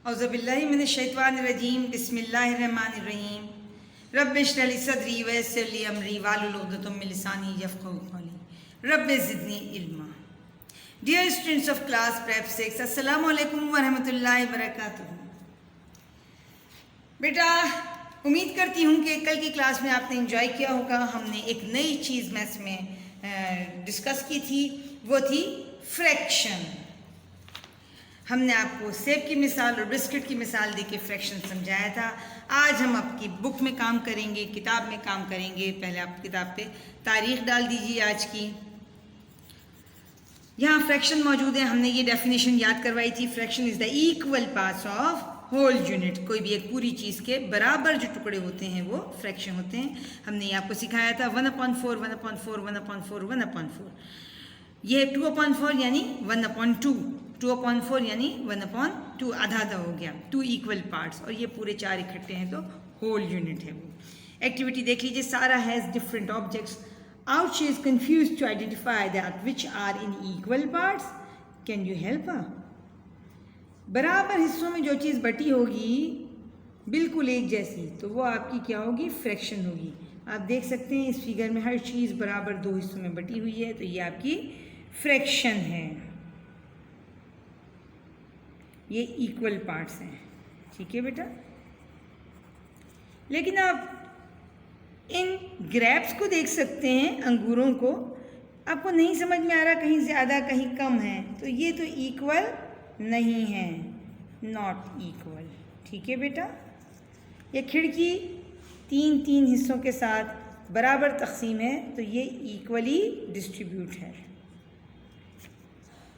औज़ुबिल्लाहि मिनश्शैतानिर्रजीम बिस्मिल्लाहिर्रहमानिर्रहीम रब्बि इश्रह ली सदरी वयस्सिर ली अमरी वाहलुल उक़दतम मिन लिसानी यफ़क़हू क़ौली रब्बि ज़िदनी इल्मा। Dear students of class prep 6, अस्सलामु अलैकुम व रहमतुल्लाहि व बरकातुहू। बेटा, उम्मीद करती हूँ कि कल की क्लास में आपने एंजॉय किया होगा। हमने एक नई चीज़ मैथ्स में डिस्कस की थी, वो थी फ्रैक्शन। हमने आपको सेब की मिसाल और बिस्किट की मिसाल देके फ्रैक्शन समझाया था। आज हम आपकी बुक में काम करेंगे, किताब में काम करेंगे। पहले आप किताब पे तारीख डाल दीजिए आज की। यहाँ फ्रैक्शन मौजूद है। हमने ये डेफिनेशन याद करवाई थी, fraction is the equal parts of whole unit. कोई भी एक पूरी चीज़ के बराबर जो टुकड़े होते हैं वो फ्रैक्शन होते हैं। हमने ये आपको सिखाया था 1/4, 1/4, 1/4, 1/4। ये 2/4 यानी 1/2, 2/4 यानी 1/2, आधा आधा हो गया, 2 इक्वल पार्ट्स। और ये पूरे 4 इकट्ठे हैं तो होल यूनिट है वो। एक्टिविटी देख लीजिए। Sara has different objects. Out she is confuse to identify that which are in equal parts. Can you help her? बराबर हिस्सों में जो चीज़ बटी होगी बिल्कुल एक जैसी, तो वो आपकी क्या होगी? फ्रैक्शन होगी। आप देख सकते हैं इस फिगर में हर चीज़ बराबर 2 हिस्सों में बटी हुई है, तो ये आपकी फ्रैक्शन है। ये इक्वल पार्ट्स हैं, ठीक है बेटा। लेकिन आप इन ग्रेप्स को देख सकते हैं, अंगूरों को। आपको नहीं समझ में आ रहा कहीं ज़्यादा कहीं कम है, तो ये तो इक्वल नहीं है, नॉट इक्वल, ठीक है बेटा। ये खिड़की 3 हिस्सों के साथ बराबर तकसीम है, तो ये इक्वली डिस्ट्रीब्यूट है।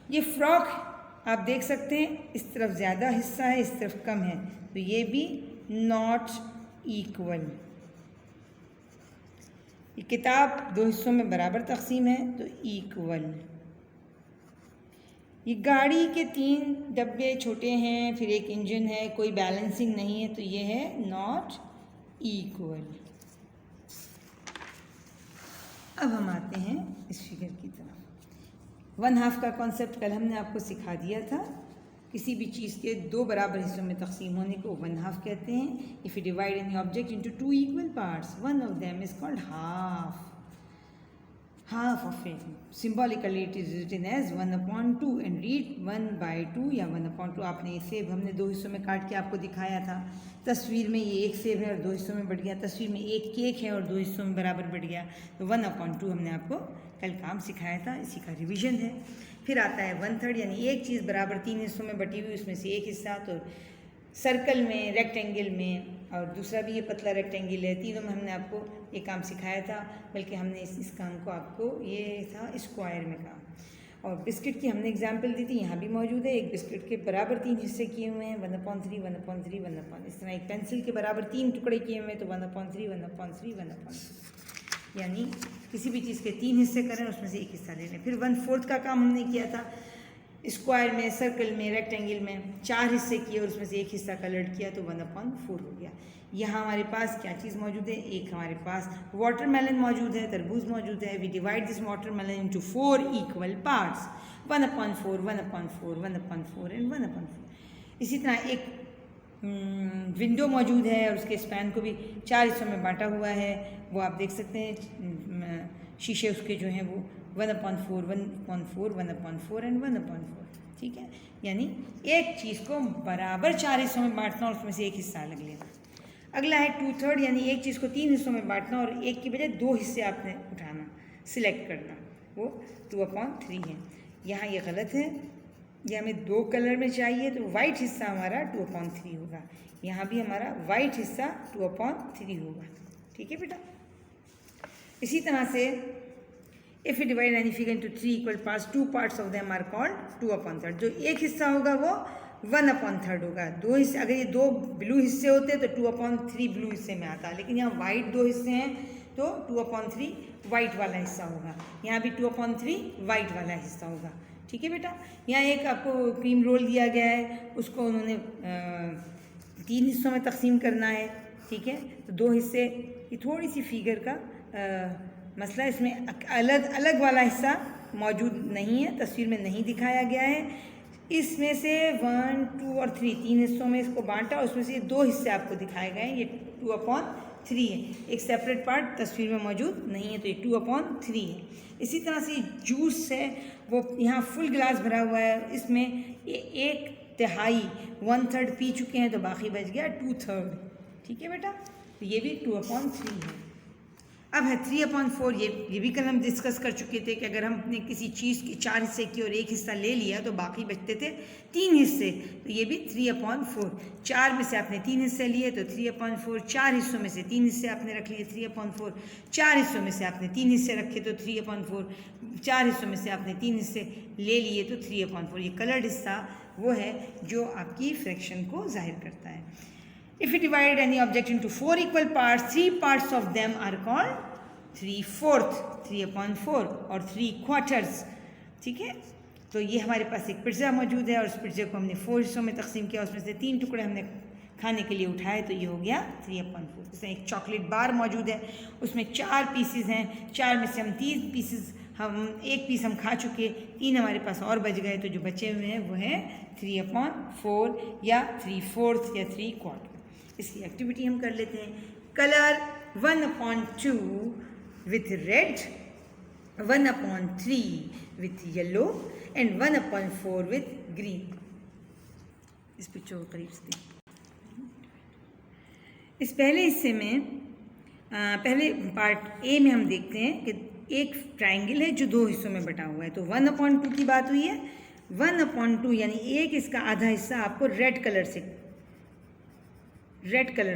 ये फ्रॉक आप देख सकते हैं, इस तरफ ज़्यादा हिस्सा है, इस तरफ कम है, तो ये भी नॉट इक्वल। ये किताब 2 हिस्सों में बराबर तकसीम है, तो इक्वल। ये गाड़ी के 3 डब्बे छोटे हैं, फिर एक इंजन है, कोई बैलेंसिंग नहीं है, तो ये है नॉट इक्वल। अब हम आते हैं इस फिगर की तरफ। 1/2 का कॉन्सेप्ट कल हमने आपको सिखा दिया था। किसी भी चीज़ के 2 बराबर हिस्सों में तकसीम होने को 1/2 कहते हैं। If you divide any object into 2 equal parts, one of them is called half. Half of it symbolically it is written as 1/2 and read 1/2 या 1/2। आपने ये सेब हमने 2 हिस्सों में काट के आपको दिखाया था। तस्वीर में ये एक सेब है और 2 हिस्सों में बट गया। तस्वीर में एक केक है और 2 हिस्सों में बराबर बट गया, तो 1/2 हमने आपको कल काम सिखाया था, इसी का रिवीजन है। फिर आता है 1/3, यानी एक चीज़ बराबर 3 हिस्सों में बटी हुई, उसमें से एक हिस्सा तो सर्कल में, रेक्टेंगल में, और दूसरा भी ये पतला रेक्टेंगल है। तीनों में हमने आपको ये काम सिखाया था, बल्कि हमने इस काम को आपको, ये था स्क्वायर में काम। और बिस्किट की हमने एग्जांपल दी थी, यहाँ भी मौजूद है। एक बिस्किट के बराबर 3 हिस्से किए हुए हैं, 1/3, 1/3, 1/3। इस तरह एक पेंसिल के बराबर 3 टुकड़े किए हुए हैं, तो 1/3, 1/3, 1/3। यानी किसी भी चीज़ के 3 हिस्से करें, उसमें से एक हिस्सा ले लें। फिर 1/4 का काम हमने किया था। स्क्वायर में, सर्कल में, रेक्टेंगल में 4 हिस्से किए और उसमें से एक हिस्सा कलर्ड किया, तो 1/4 हो गया। यहाँ हमारे पास क्या चीज़ मौजूद है? एक हमारे पास वाटरमेलन मौजूद है, तरबूज मौजूद है। We divide this watermelon into 4 equal parts, 1/4, 1/4, 1/4 and 1/4। इसी तरह एक विंडो मौजूद है और उसके स्पैन को भी 4 हिस्सों में बांटा हुआ है। वो आप देख सकते हैं, शीशे उसके जो हैं वो 1/4, 1/4, 1/4 एंड 1/4, ठीक है। यानी एक चीज़ को बराबर 4 हिस्सों में बांटना और उसमें से एक हिस्सा अलग लेना। अगला है 2/3, यानी एक चीज़ को 3 हिस्सों में बांटना और एक की बजाय 2 हिस्से आपने उठाना, सिलेक्ट करना, वो 2/3 है। यहाँ ये गलत है, ये हमें 2 कलर में चाहिए, तो वाइट हिस्सा हमारा 2/3 होगा। यहाँ भी हमारा वाइट हिस्सा 2/3 होगा, ठीक है बेटा। इसी तरह से if you divide any figure into 3 equal parts, 2 parts of them are called 2/3। जो एक हिस्सा होगा वो 1/3 होगा। 2 हिस्से, अगर ये 2 ब्लू हिस्से होते तो 2/3 ब्लू हिस्से में आता, लेकिन यहाँ वाइट 2 हिस्से हैं, तो 2/3 वाइट वाला हिस्सा होगा। यहाँ भी 2/3 वाइट वाला हिस्सा होगा, ठीक है बेटा। यहाँ एक आपको क्रीम रोल दिया गया है, उसको उन्होंने 3 हिस्सों में तकसीम करना है, ठीक है। तो 2 हिस्से, ये थोड़ी सी फिगर का मसला, इसमें अलग अलग वाला हिस्सा मौजूद नहीं है, तस्वीर में नहीं दिखाया गया है। इसमें से 1, 2 और 3 तीन हिस्सों में इसको बांटा, उसमें से ये दो हिस्से आपको दिखाए गए हैं, ये 2/3 है। एक सेपरेट पार्ट तस्वीर में मौजूद नहीं है, तो ये 2/3 है। इसी तरह से जूस है वो यहाँ फुल गिलास भरा हुआ है, इसमें ये 1/3 1/3 पी चुके हैं, तो बाकी बच गया 2/3। ठीक है बेटा, तो ये भी 2/3 है। अब है 3/4। ये भी कल हम डिस्कस कर चुके थे कि अगर हमने किसी चीज़ की 4 हिस्से की और एक हिस्सा ले लिया तो बाकी बचते थे 3 हिस्से, तो ये भी 3/4। 4 में से आपने 3 हिस्से लिए तो 3/4, 4 हिस्सों में से 3 हिस्से आपने रख लिए 3/4, 4 हिस्सों में से आपने 3 हिस्से रखे तो 3/4, 4 हिस्सों में से आपने 3 हिस्से ले लिए तो 3/4। ये कलर्ड हिस्सा वो है जो आपकी फ्रैक्शन को जाहिर करता है। If we divide any object into 4 equal parts, 3 parts of them are called 3/4, 3/4 और 3/4। ठीक है, तो ये हमारे पास एक पिज़्ज़ा मौजूद है और उस पिज़्ज़े को हमने 4 हिस्सों में तकसीम किया, उसमें से 3 टुकड़े हमने खाने के लिए उठाए, तो ये हो गया 3/4। जैसे एक चॉकलेट बार मौजूद है, उसमें 4 पीसेस हैं, 4 में से हम 3 पीसेस एक पीस हम खा चुके, 3 हमारे पास और बच गए, तो जो बचे हुए हैं वो है 3/4 या 3/4 या 3/4। इसकी एक्टिविटी हम कर लेते हैं। Colour 1/2 with red, 1/3 with yellow and 1/4 with green. इस पिक्चर को करीब से देखें। इस पहले हिस्से में पहले पार्ट ए में हम देखते हैं कि एक ट्रायंगल है जो 2 हिस्सों में बटा हुआ है, तो 1/2 की बात हुई है। 1/2 यानी एक इसका आधा हिस्सा आपको रेड कलर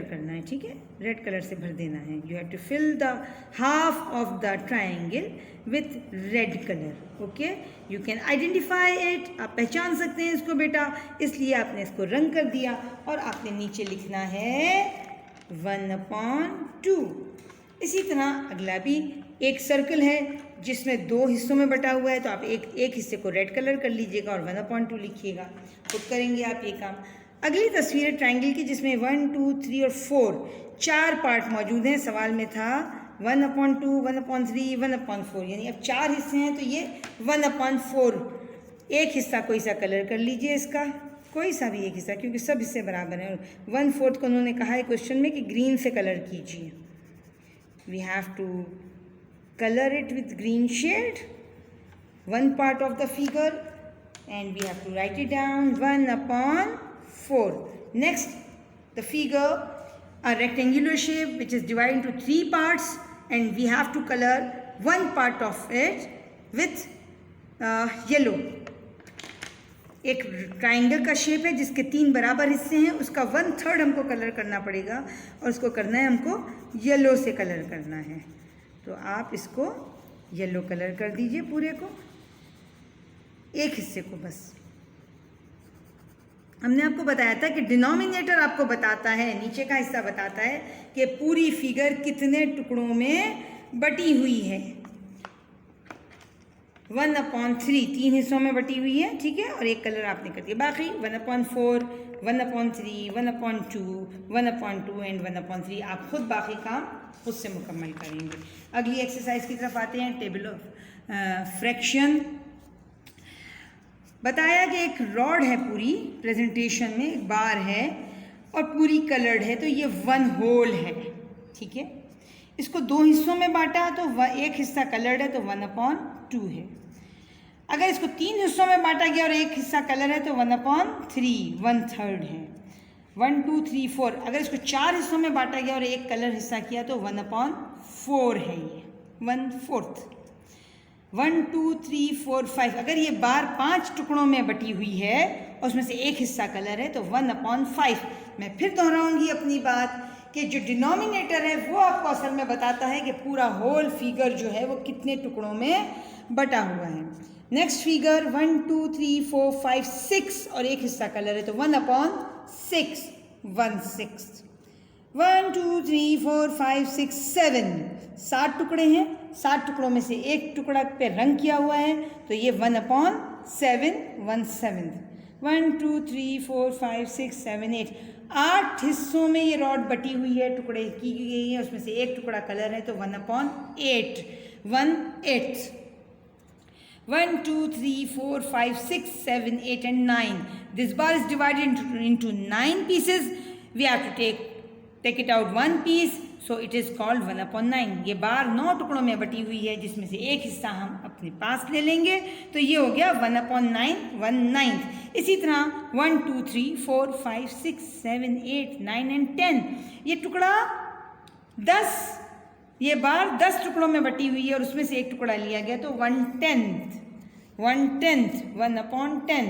करना है। ठीक है, रेड कलर से भर देना है। You have to fill the half of the triangle with red colour. Okay, you can identify it, आप पहचान सकते हैं इसको बेटा, इसलिए आपने इसको रंग कर दिया और आपने नीचे लिखना है 1/2। इसी तरह अगला भी एक सर्कल है जिसमें 2 हिस्सों में बटा हुआ है, तो आप एक हिस्से को रेड कलर कर लीजिएगा और 1/2 लिखिएगा। खुद करेंगे आप ये काम। अगली तस्वीर है ट्रायंगल की जिसमें 1, 2, 3 और 4 4 पार्ट मौजूद हैं। सवाल में था 1/2, 1/3, 1/4, यानी अब 4 हिस्से हैं, तो ये 1/4। एक हिस्सा कोई सा कलर कर लीजिए इसका, कोई सा भी एक हिस्सा, क्योंकि सब हिस्से बराबर हैं। 1/4 को उन्होंने कहा है क्वेश्चन में कि ग्रीन से कलर कीजिए। We have to color it with green shade, one part of the figure, and we have to write it down 1/4. Next, the figure, a rectangular shape which is divided into 3 parts, and we have to color one part of it with yellow. एक triangle का shape है जिसके 3 बराबर हिस्से हैं, उसका 1/3 हमको colour करना पड़ेगा और उसको करना है हमको येलो से कलर करना है। तो आप इसको येलो कलर कर दीजिए पूरे को, एक हिस्से को बस। हमने आपको बताया था कि डिनोमिनेटर आपको बताता है, नीचे का हिस्सा बताता है कि पूरी फिगर कितने टुकड़ों में बटी हुई है। 1/3 3 हिस्सों में बटी हुई है, ठीक है, और एक कलर आपने कर दिया। बाकी 1/4, 1/3, 1/2, 1/2 एंड 1/3 आप खुद बाकी काम खुद से मुकम्मल करेंगे। अगली एक्सरसाइज की तरफ आते हैं। Table of fraction. बताया कि एक रॉड है पूरी प्रेजेंटेशन में, एक बार है और पूरी कलर्ड है, तो ये 1 होल है। ठीक है, इसको 2 हिस्सों में बांटा तो एक हिस्सा कलर्ड है तो 1/2 है। अगर इसको 3 हिस्सों में बांटा गया और एक हिस्सा कलर है तो 1/3 1/3 है। 1, 2, 3, 4। अगर इसको 4 हिस्सों में बांटा गया और एक कलर हिस्सा किया तो 1/4 है, ये 1/4। 1, 2, 3, 4, 5। अगर ये बार 5 टुकड़ों में बटी हुई है और उसमें से एक हिस्सा कलर है तो 1/5। मैं फिर दोहराऊंगी अपनी बात कि जो डिनोमिनेटर है वो आपको असल में बताता है कि पूरा होल फिगर जो है वो कितने टुकड़ों में बटा हुआ है। नेक्स्ट फिगर 1, 2, 3, 4, 5, 6 और एक हिस्सा कलर है तो 1/6 1/6। 1, 2, 3, 4, 5, 6, 7 7 टुकड़े हैं। 7 टुकड़ों में से एक टुकड़ा पे रंग किया हुआ है तो ये 1/7 1/7। 1, 2, 3, 4, 5, 6, 7, 8 8 हिस्सों में ये रॉड बटी हुई है, टुकड़े की गई है, उसमें से एक टुकड़ा कलर है तो 1/8 1/8। 1, 2, 3, 4, 5, 6, 7, 8 and 9. This bar is divided into 9 pieces. We have to take it out one piece, so it is called 1/9. ये बार 9 टुकड़ों में बटी हुई है, जिसमें से एक हिस्सा हम अपने पास ले लेंगे, तो ये हो गया 1/9, 1/9. इसी तरह 1, 2, 3, 4, 5, 6, 7, 8, 9 and 10. ये टुकड़ा 10, ये बार 10 टुकड़ों में बटी हुई है और उसमें से एक टुकड़ा लिया गया, तो 1/10, 1/10, 1/10.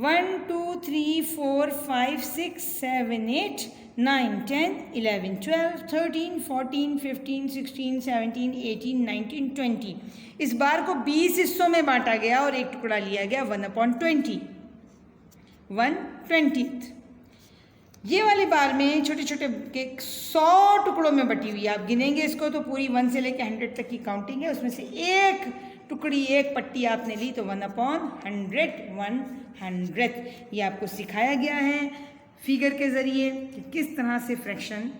1, 2, 3, 4, 5, 6, 7, 8, 9, 10, 11, 12, 13, 14, 15, 16, 17, 18, 19, 20. इस बार को 20 हिस्सों में बांटा गया और एक टुकड़ा लिया गया 1/20, 1/20. ये वाली बार में छोटे छोटे के 100 टुकड़ोों में बटी हुई है. आप गिनेंगे इसको तो पूरी 1 से लेकर 100 तक की काउंटिंग है. उसमें से एक टुकड़ी, एक पट्टी आपने ली, तो 1/100, 1/100. ये आपको सिखाया गया है फिगर के ज़रिए कि किस तरह से फ्रैक्शन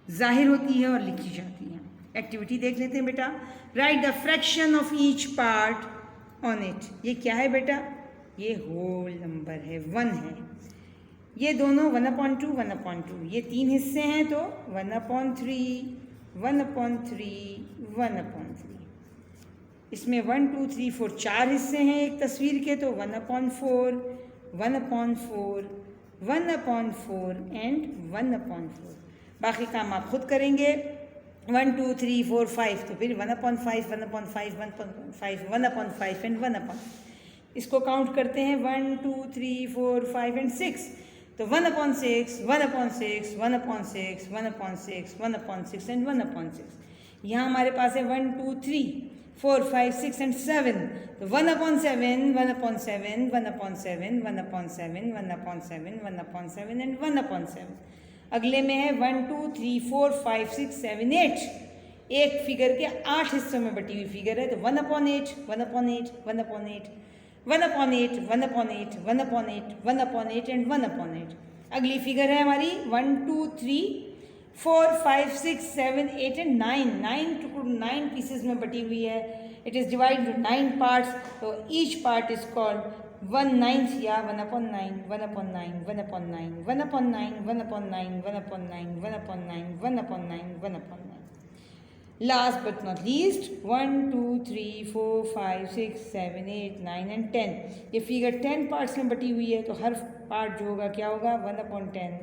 ज़ाहिर होती है और लिखी जाती है. एक्टिविटी देख लेते हैं बेटा. Right the fraction of each part on it. ये क्या है बेटा? ये होल नंबर है, 1 है. ये दोनों 1/2, 1/2. ये 3 हिस्से हैं, तो 1/3, 1/3, 1/3. इसमें 1, 2, 3, 4 4 हिस्से हैं एक तस्वीर के, तो 1/4, 1/4, 1/4 एंड 1/4. बाकी काम आप खुद करेंगे. 1, 2, 3, 4, 5, तो फिर 1/5, 1/5, 1/5, 1/5 एंड 1/5. इसको काउंट करते हैं. 1, 2, 3, 4, 5 एंड 6, तो 1/6, 1/6, 1/6, 1/6, 1/6 एंड 1/6. यहाँ हमारे पास है 1, 2, 3, 4, 5, 6 एंड 7, तो 1/7, 1/7, 1/7, 1/7, 1/7, 1/7 एंड 1/7. अगले में है 1, 2, 3, 4, 5, 6, 7, 8. एक फिगर के 8 हिस्सों में बटी हुई फिगर है, तो 1/8, 1/8, 1/8, 1/8, 1/8, 1/8, 1/8 एंड 1/8. अगली फिगर है हमारी 1, 2, 3, 4, 5, 6, 7, 8 एंड 9. 9 पीसेस में बटी हुई है. It is divide into 9 parts, तो ईच पार्ट इज कॉल्ड 1/9 या 1/9, 1/9, 1/9, 1/9, 1/9, 1/9, 1/9, 1/9, 1/9. Last but not least 1, 2, 3, 4, 5, 6, 7, 8, 9 and 10. ये फिगर 10 पार्ट्स में बटी हुई है, तो हर पार्ट जो होगा क्या होगा? 1/10,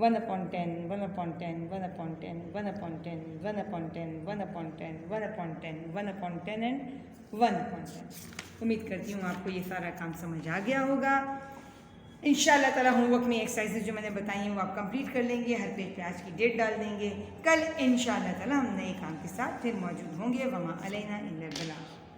1/10, 1/10, 1/10, 1/10, 1/10, 1/10, 1/10, 1/10 एंड 1/10. उम्मीद करती हूँ आपको ये सारा काम समझ आ गया होगा. इंशाअल्लाह ताला होमवर्क में एक्सरसाइजेज जो मैंने बताई हैं वो आप कंप्लीट कर लेंगे. हर पेज पे आज की डेट डाल देंगे. कल इंशाअल्लाह ताला हम नए काम के साथ फिर मौजूद होंगे. वमा अलैना इल्लल बलाग.